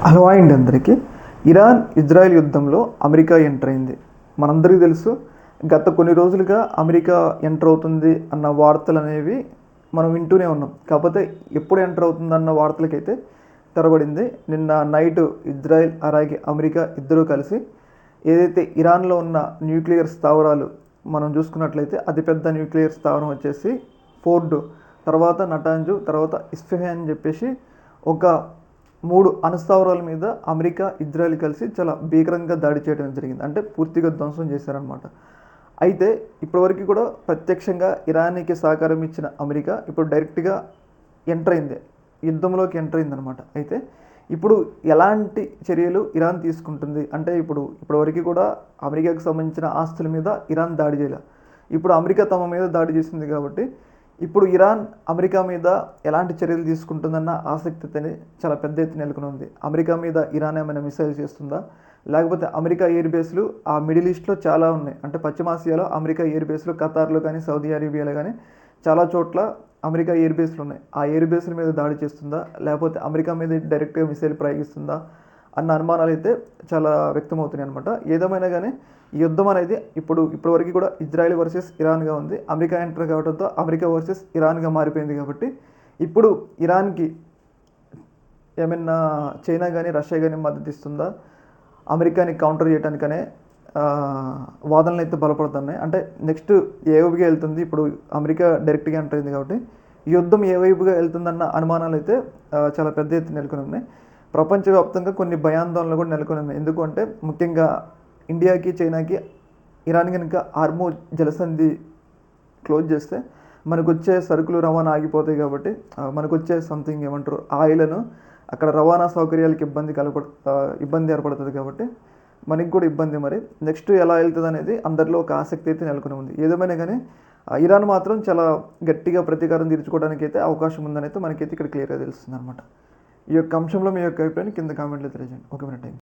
Hello అండి అందరికీ. Iran Israel యుద్ధంలో అమెరికా ఎంటర్ అయింది. మనందరికీ తెలుసు, గత కొన్ని రోజులుగా అమెరికా ఎంటర్ అవుతుంది అన్న వార్తలు అనేవి మనం వింటూనే ఉన్నాం. కాకపోతే ఎప్పుడు ఎంటర్ అవుతుందన్న వార్తలకైతే తెరబడింది. నిన్న నైట్ ఇజ్రాయెల్ అలాగే అమెరికా ఇద్దరూ కలిసి ఏదైతే ఇరాన్లో ఉన్న న్యూక్లియర్ స్థావరాలు మనం చూసుకున్నట్లయితే అతిపెద్ద న్యూక్లియర్ స్థావరం వచ్చేసి ఫోర్డో, తర్వాత నటాంజు, తర్వాత ఇస్ఫెహాన్ అని చెప్పేసి ఒక 3 అణుస్థావరాల మీద అమెరికా ఇజ్రాయెల్ కలిసి చాలా భీకరంగా దాడి చేయడం జరిగింది. అంటే పూర్తిగా ధ్వంసం చేశారనమాట. అయితే ఇప్పటివరకు కూడా ప్రత్యక్షంగా ఇరాన్కి సహకారం ఇచ్చిన అమెరికా ఇప్పుడు డైరెక్ట్గా ఎంటర్ అయింది, యుద్ధంలోకి ఎంటర్ అయిందనమాట. అయితే ఇప్పుడు ఎలాంటి చర్యలు ఇరాన్ తీసుకుంటుంది అంటే ఇప్పటివరకు కూడా అమెరికాకు సంబంధించిన ఆస్తుల మీద ఇరాన్ దాడి చేయాలి. ఇప్పుడు అమెరికా తమ మీద దాడి చేసింది కాబట్టి ఇప్పుడు ఇరాన్ అమెరికా మీద ఎలాంటి చర్యలు తీసుకుంటుందన్న ఆసక్తిని చాలా పెద్ద ఎత్తున నెలకొని ఉంది. అమెరికా మీద ఇరాన్ ఏమైనా మిసైల్ చేస్తుందా, లేకపోతే అమెరికా ఎయిర్ బేస్లు ఆ మిడిల్ ఈస్ట్లో చాలా ఉన్నాయి. అంటే పశ్చిమాసియాలో అమెరికా ఎయిర్ బేస్లు ఖతార్లో కానీ సౌదీ అరేబియాలో కానీ చాలా చోట్ల అమెరికా ఎయిర్ బేస్లు ఉన్నాయి. ఆ ఎయిర్ బేస్ల మీద దాడి చేస్తుందా, లేకపోతే అమెరికా మీద డైరెక్ట్గా మిసైల్ ప్రయోగిస్తుందా అన్న అనుమానాలు అయితే చాలా వ్యక్తమవుతున్నాయి అనమాట. ఏదేమైనా కానీ ఈ యుద్ధం అనేది ఇప్పటివరకు కూడా ఇజ్రాయెల్ వర్సెస్ ఇరాన్గా ఉంది. అమెరికా ఎంటర్ కావడంతో అమెరికా వర్సెస్ ఇరాన్గా మారిపోయింది. కాబట్టి ఇప్పుడు ఇరాన్కి ఏమైనా చైనా కానీ రష్యా కానీ మద్దతు ఇస్తుందా, అమెరికాని కౌంటర్ చేయడానికనే వాదనలు అయితే బలపడుతున్నాయి. అంటే నెక్స్ట్ ఏ వైపుగా వెళ్తుంది, ఇప్పుడు అమెరికా డైరెక్ట్గా ఎంటర్ అయింది కాబట్టి ఈ యుద్ధం ఏ వైపుగా వెళ్తుందన్న అనుమానాలు అయితే చాలా పెద్ద ఎత్తున నెలకొని ఉన్నాయి. ప్రపంచవ్యాప్తంగా కొన్ని భయాందోళనలు కూడా నెలకొని ఉన్నాయి. ఎందుకంటే ముఖ్యంగా ఇండియాకి చైనాకి ఇరాన్ కనుక హార్మోజ్ జలసంధి క్లోజ్ చేస్తే మనకు వచ్చే సరుకులు రవాణా ఆగిపోతాయి. కాబట్టి మనకు వచ్చే సంథింగ్ ఏమంటారు ఆయిల్ను అక్కడ రవాణా సౌకర్యాలకు ఇబ్బంది ఏర్పడుతుంది. కాబట్టి మనకి కూడా ఇబ్బంది. మరి నెక్స్ట్ ఎలా వెళ్తుంది అనేది అందరిలో ఒక ఆసక్తి అయితే నెలకొని ఉంది. ఏదేమైనా కానీ ఇరాన్ మాత్రం చాలా గట్టిగా ప్రతీకారం తీర్చుకోవడానికి అయితే అవకాశం ఉందని అయితే మనకైతే ఇక్కడ క్లియర్గా తెలుస్తుంది అనమాట. ఈ యొక్క అంశంలో మీ యొక్క అభిప్రాయాన్ని కింద కామెంట్లో తెలియజేయండి. ఓకే, మన టైం.